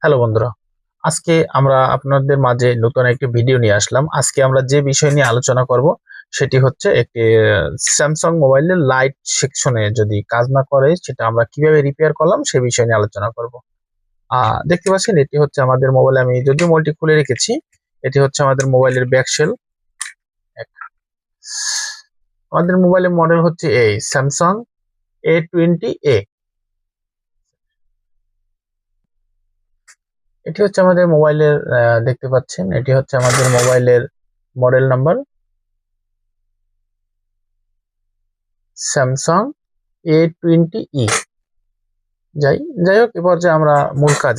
Hello বন্ধুরা, আজকে আমরা আপনাদের মাঝে নতুন একটি ভিডিও নিয়ে আসলাম। আজকে আমরা যে বিষয় নিয়ে আলোচনা করব সেটি হচ্ছে একটি স্যামসাং মোবাইলের লাইট সেকশনে যদি কাজ না করে সেটা আমরা কিভাবে রিপেয়ার করলাম সে বিষয় নিয়ে আলোচনা করব। দেখতে পাচ্ছেন এটি হচ্ছে আমাদের মোবাইল, আমি যদিও মোবাইলটি খুলে রেখেছি। এটি হচ্ছে আমাদের মোবাইলের ব্যাকশেল। আমাদের মোবাইলের মডেল হচ্ছে এই স্যামসাং A20A। এটি হচ্ছে আমাদের মোবাইলের দেখতে পাচ্ছেন এটি হচ্ছে আমাদের মোবাইলের মডেল নাম্বার স্যামসাং A20E। যাই যাই হোক, এবার যে আমরা মূল কাজ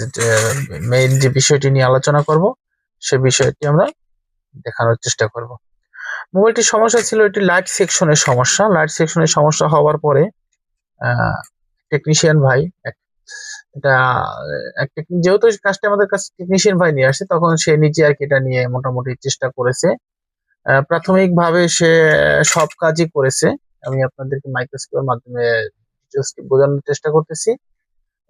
মেইন যে বিষয়টি নিয়ে আলোচনা করব সে বিষয়টি আমরা দেখানোর চেষ্টা করব। মোবাইলটির সমস্যা ছিল এটি লাইট সেকশনের সমস্যা। লাইট সেকশনের সমস্যা হওয়ার পরে টেকনিশিয়ান ভাই এটা যেহেতু কাজটা আমাদের কাছে টেকনিশিয়ান ভাই নিয়ে আসে, তখন সে নিজে আর কি এটা নিয়ে মোটামুটি চেষ্টা করেছে। প্রাথমিকভাবে সে সব কাজই করেছে। আমি আপনাদেরকে মাইক্রোস্কোপের মাধ্যমে বোঝানোর চেষ্টা করতেছি।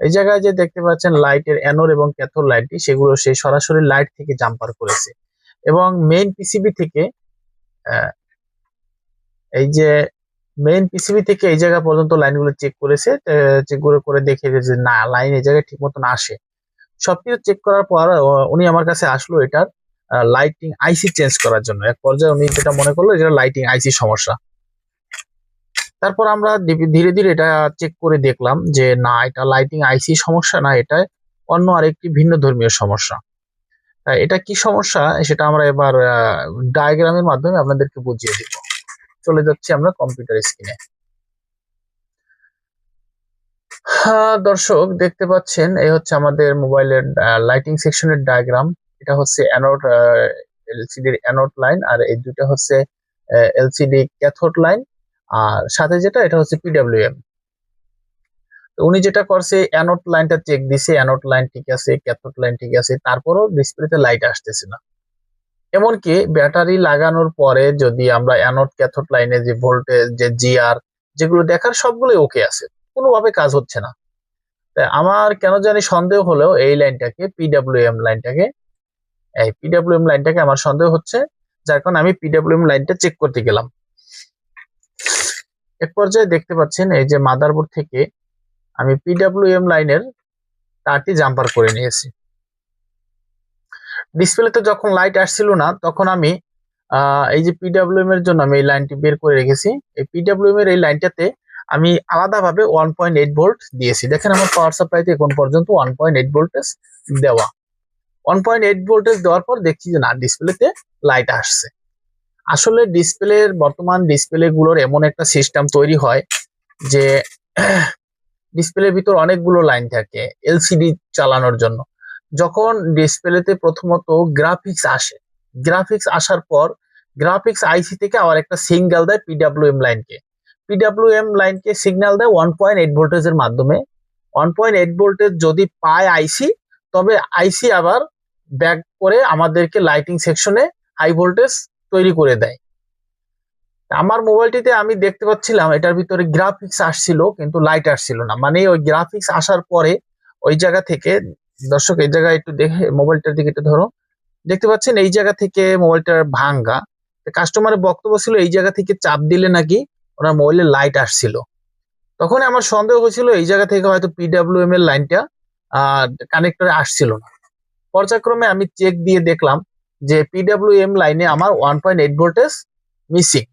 এই জায়গায় যে দেখতে পাচ্ছেন লাইটের অ্যানোড এবং ক্যাথোড লাইটটি, সেগুলো সে সরাসরি লাইট থেকে জাম্পার করেছে এবং মেইন পিসিবি থেকে এই যে মেইন পিসিবি থেকে এই জায়গা পর্যন্ত লাইনগুলো চেক করেছে। চেকগুলো করে দেখে যে না, লাইন এই জায়গায় ঠিক মতন আসে। সবকিছু চেক করার পর উনি আমার কাছে আসলো এটার লাইটিং আইসি চেঞ্জ করার জন্য। এক পর্যায়ে উনি যেটা মনে করলো এটা লাইটিং আইসি সমস্যা। তারপর আমরা ধীরে ধীরে এটা চেক করে দেখলাম যে না, এটা লাইটিং আইসি সমস্যা না, এটা অন্য আরেকটি ভিন্ন ধর্মীয় সমস্যা। এটা কি সমস্যা সেটা আমরা এবার ডায়াগ্রামের মাধ্যমে আপনাদেরকে বুঝিয়ে দিব। চলে যাচ্ছি আমরা কম্পিউটার স্ক্রিনে। দর্শক দেখতে পাচ্ছেন এই হচ্ছে আমাদের মোবাইলের লাইটিং সেকশনের ডায়াগ্রাম। এটা হচ্ছে অ্যানোড এলসিডির অ্যানোড লাইন, আর এই দুটো হচ্ছে এলসিডি ক্যাথোড লাইন, আর সাথে যেটা এটা হচ্ছে পিডব্লিউএম। তো উনি যেটা করছে অ্যানোড লাইনটা চেক দিছে, অ্যানোড লাইন ঠিক আছে, ক্যাথোড লাইন ঠিক আছে, তারপরও ডিসপ্লেতে লাইট আসতেছে না। এমনকি ব্যাটারি লাগানোর পরে যদি আমরা অ্যানোড ক্যাথোড লাইনে যে ভোল্টেজ যে জিআর যেগুলো দেখার সবগুলোই ওকে আছে, কোনোভাবে কাজ হচ্ছে না। আমার কেন জানি সন্দেহ হলো এই লাইনটাকে পিডব্লিউএম লাইনটাকে আমার সন্দেহ হচ্ছে, যার কারণে আমি পিডব্লিউএম লাইনটা চেক করতে গেলাম। এক পর্যায়ে দেখতে পাচ্ছেন এই যে মাদারবোর্ড থেকে আমি পিডব্লিউএম লাইনের তারটি জাম্পার করে নিয়েছি। ডিসপ্লেতে যখন লাইট আসছিল না তখন আমি এই যে পিডব্লিউএম এর জন্য আমি এই লাইনটি বের করে রেখেছি। এই পিডব্লিউএম এর এই লাইনটাতে আমি আলাদাভাবে 1.8 ভোল্ট দিয়েছি। দেখেন আমার পাওয়ার সাপ্লাইতে এখন পর্যন্ত 1.8 ভোল্টেজ দেওয়া। 1.8 ভোল্টেজ দেওয়ার পর দেখছি যে না, ডিসপ্লেতে লাইট আসছে। আসলে বর্তমান ডিসপ্লে গুলোর এমন একটা সিস্টেম তৈরি হয় যে ডিসপ্লের ভিতর অনেকগুলো লাইন থাকে এলসিডি চালানোর জন্য। যখন ডিসপ্লেতে প্রথমত গ্রাফিক্স আসে, গ্রাফিক্স আসার পর গ্রাফিক্স আইসি থেকে আবার একটা সিগন্যাল দেয় পিডব্লিউএম লাইনকে সিগন্যাল দেয় 1.8 ভোল্টেজের মাধ্যমে। 1.8 ভোল্টেজ যদি পায় আইসি, তবে আইসি আবার ব্যাক করে আমাদেরকে লাইটিং সেকশনে হাই ভোল্টেজ তৈরি করে দেয়। আমার মোবাইলটিতে আমি দেখতে পাচ্ছিলাম এটার ভিতরে গ্রাফিক্স আসছিল কিন্তু লাইট আসছিল না। মানে ওই গ্রাফিক্স আসার পরে ওই জায়গা থেকে, দর্শক এই জায়গায় একটু দেখে মোবাইলটার দিকে একটু ধরো, দেখতে পাচ্ছেন এই জায়গা থেকে মোবাইলটার ভাঙ্গা। কাস্টমারের বক্তব্য ছিল এই জায়গা থেকে চাপ দিলে নাকি ওনার মোবাইলে লাইট আসছিল। তখন আমার সন্দেহ হয়েছিল এই জায়গা থেকে হয়তো পিডব্লিউএম এর লাইনটা কানেক্টরে আসছিল না। পর্যায়ক্রমে আমি চেক দিয়ে দেখলাম যে পিডব্লিউএম লাইনে আমার 1.8 ভোল্টেজ মিসিং।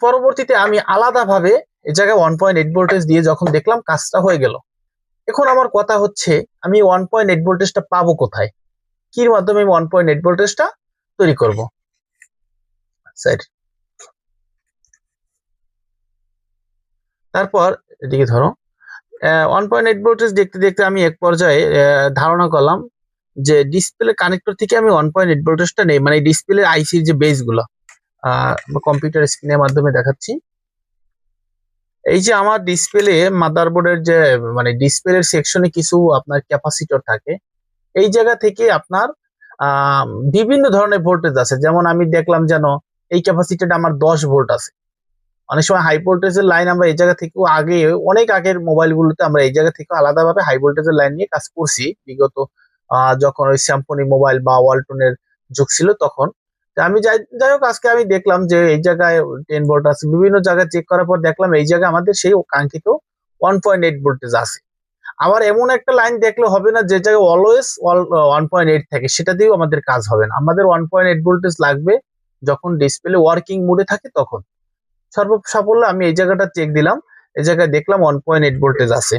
পরবর্তীতে আমি আলাদাভাবে এই জায়গায় 1.8 ভোল্টেজ দিয়ে যখন দেখলাম কাজটা হয়ে গেল। এখন আমার কথা হচ্ছে আমি 1.8 ভোল্টেজটা পাবো কোথায়, কির মাধ্যমে আমি 1.8 ভোল্টেজটা তৈরি করব। তারপর এদিকে ধরো 1.8 ভোল্টেজ দেখতে দেখতে আমি এক পর্যায়ে ধারণা করলাম যে ডিসপ্লে কানেক্টর থেকে আমি 1.8 ভোল্টেজটা নেই, মানে ডিসপ্লে আইসির যে বেস গুলো কম্পিউটার স্ক্রিনের মাধ্যমে দেখাচ্ছি। এই যে আমার ডিসপ্লে মাদারবোর্ডের যে মানে ডিসপ্লের সেকশনে কিছু আপনার ক্যাপাসিটর থাকে, এই জায়গা থেকে আপনার বিভিন্ন ধরনের ভোল্টেজ আছে। যেমন আমি দেখলাম যেন এই ক্যাপাসিটরটা আমার 10 ভোল্ট আছে, অনেক সময় হাই ভোল্টেজের লাইন আমরা এই জায়গা থেকেও আগে, অনেক আগের মোবাইলগুলোতে আমরা এই জায়গা থেকেও আলাদাভাবে হাই ভোল্টেজের লাইন নিয়ে কাজ করছি বিগত, যখন ওই স্যামসং মোবাইল বা ওয়ালটনের যুগ ছিল তখন। আমি যাই যাই হোক, আজকে আমি দেখলাম যে এই জায়গায় 10 ভোল্ট আছে, বিভিন্ন জায়গায় চেক করার পর দেখলাম এই জায়গায় আমাদের সেই কাঙ্ক্ষিত 1.8 ভোল্টেজ আছে। আবার এমন একটা লাইন দেখলে হবে না যে জায়গায় অলওয়েজ 1.8 থাকে, সেটা দিয়েও আমাদের কাজ হবে না। আমাদের 1.8 ভোল্টেজ লাগবে যখন ডিসপ্লে ওয়ার্কিং মোডে থাকে তখন। সাফল্য আমি এই জায়গাটা চেক দিলাম, এই জায়গায় দেখলাম 1.8 ভোল্টেজ আছে।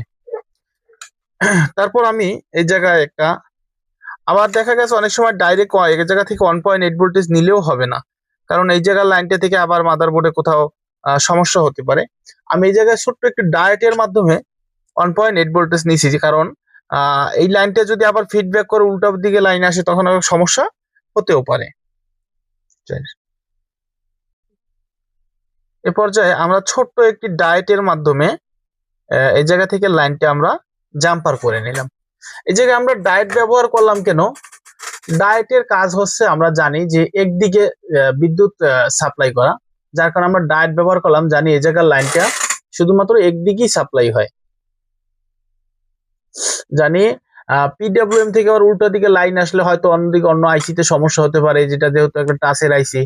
তারপর আমি এই জায়গায় একটা, আবার দেখা গেছে অনেক সময় ডাইরেক্ট এই জায়গা থেকে 1.8 ভোল্টেজ নিলেও হবে না, কারণ এই জায়গার লাইনটা থেকে আবার মাদারবোর্ডে কোথাও সমস্যা হতে পারে। আমি এই জায়গায় ছোট্ট একটু ডায়েটের মাধ্যমে 1.8 ভোল্টেজ নিয়েছি, কারণ এই লাইনটা যদি আবার ফিডব্যাক করে উল্টো দিকে লাইন আসে তখন আবার সমস্যা হতেও পারে। এ পর্যায়ে আমরা ছোট্ট একটি ডায়েটের মাধ্যমে এই জায়গা থেকে লাইনটা আমরা জাম্পার করে নিলাম। এই জায়গায় আমরা ডায়েট ব্যবহার করলাম কেন? ডায়েটের কাজ হচ্ছে আমরা জানি যে একদিকে বিদ্যুৎ সাপ্লাই করা, যার কারণে আমরা ডায়েট ব্যবহার করলাম, জানি এই জায়গার লাইনটা শুধুমাত্র একদিকেই সাপ্লাই হয়। জানি পিডব্লিউএম থেকে আবার উল্টো দিকে লাইন আসলে হয়তো অন্যদিকে অন্য আইসিতে সমস্যা হতে পারে, যেটা যেহেতু একটা টাচের আইসি,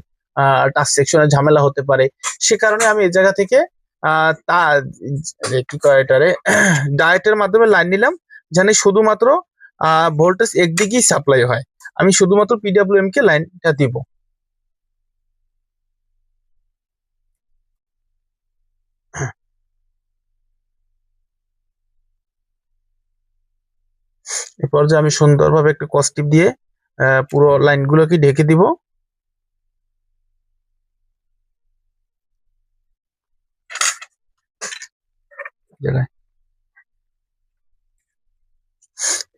টাচ সেকশনে ঝামেলা হতে পারে। সে কারণে আমি এই জায়গা থেকে তা কি কয় এটারে ডায়েটের মাধ্যমে লাইন নিলাম, জানি শুধুমাত্র ভোল্টেজ একদিকেই সাপ্লাই হয়। আমি শুধুমাত্র পিডব্লিউএম কে লাইনটা দিব। এরপর যে আমি সুন্দরভাবে একটা কস্টিপ দিয়ে পুরো লাইনগুলোকে ঢেকে দিব।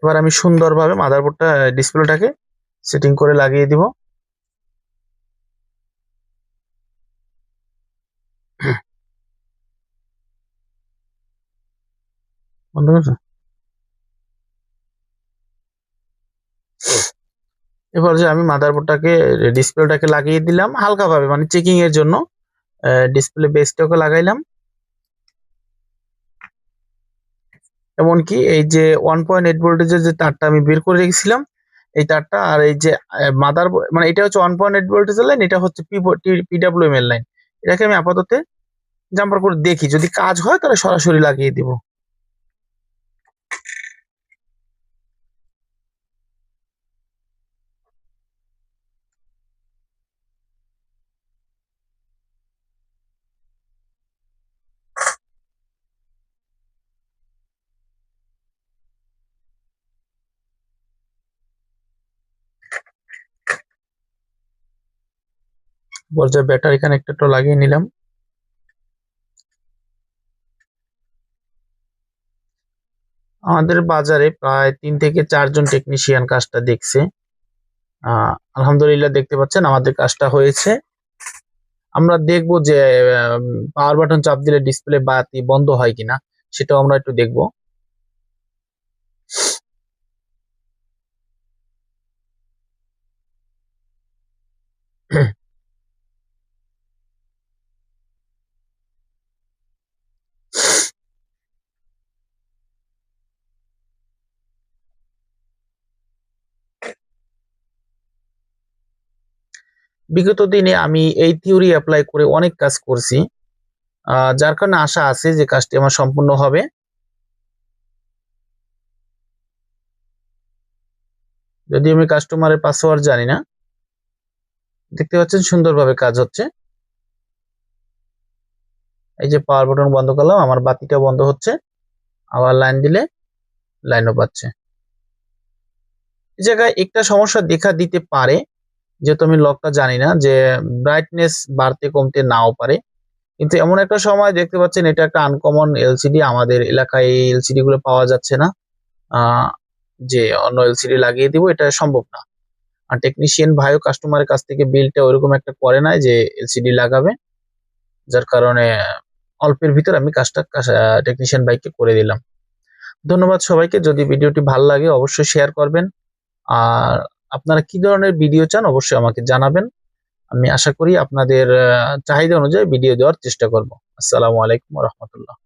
এবার আমি সুন্দরভাবে মাদারবোর্ডটা ডিসপ্লেটাকে সেটিং করে লাগিয়ে দিব। বন্ধ করছো? এবার যে আমি মাদারবোর্ডটাকে ডিসপ্লেটাকে লাগিয়ে দিলাম হালকাভাবে, মানে চেকিং এর জন্য ডিসপ্লে বেসটাকে লাগাইলাম। এমনকি এই যে 1.8 ভোল্টেজের যে তারটা আমি বের করে রেখেছিলাম, এই তারটা আর এই যে মাদার, মানে এটা হচ্ছে 1.8 ভোল্টেজের লাইন, এটা হচ্ছে পিডব্লিউএম এর লাইন। এটাকে আমি আপাতত জাম্পার করে দেখি, যদি কাজ হয় তাহলে সরাসরি লাগিয়ে দিব। পর্যায়ে ব্যাটারি কানেক্টরটা লাগিয়ে নিলাম। আমাদের বাজারে প্রায় 3 থেকে 4 জন টেকনিশিয়ান কাজটা দেখছে। আলহামদুলিল্লাহ দেখতে পাচ্ছেন আমাদের কাজটা হয়েছে। আমরা দেখব যে পাওয়ার বাটন চাপ দিলে ডিসপ্লে বাতি বন্ধ হয় কিনা, সেটাও আমরা একটু দেখব। বিগত দিনে আমি এই থিওরি অ্যাপ্লাই করে অনেক কাজ করছি, যার কারণে আশা আছে যে কাজটি আমার সম্পূর্ণ হবে। যদি আমি কাস্টমারের পাসওয়ার্ড জানি না, দেখতে পাচ্ছেন সুন্দরভাবে কাজ হচ্ছে। এই যে পাওয়ার বাটন বন্ধ করলাম, আমার বাতিটা বন্ধ হচ্ছে, আবার লাইন দিলে লাইনও পাচ্ছে। এই জায়গায় একটা সমস্যা দেখা দিতে পারে, যেহেতু আমি লকটা জানি না, যে ব্রাইটনেস বাড়তে কমতে নাও পারে। কিন্তু এমন একটা সময় দেখতে পাচ্ছেন এটা একটা আনকমন এলসিডি, আমাদের এলাকায় এই এলসিডি গুলো পাওয়া যাচ্ছে না, যে অন্য এলসিডি লাগিয়ে দিব এটা সম্ভব না। আর টেকনিশিয়ান ভাইও কাস্টমারের কাছ থেকে বিলটা ওইরকম একটা করে নাই যে এলসিডি লাগাবে, যার কারণে অল্পের ভিতর আমি কাজটা টেকনিশিয়ান ভাইকে করে দিলাম। ধন্যবাদ সবাইকে। যদি ভিডিওটি ভালো লাগে অবশ্যই শেয়ার করবেন, আর আপনারা কি ধরনের ভিডিও চান অবশ্যই আমাকে জানাবেন। আমি আশা করি আপনাদের চাহিদা অনুযায়ী ভিডিও দেওয়ার চেষ্টা করব। আসসালামু আলাইকুম ওয়া রাহমাতুল্লাহ।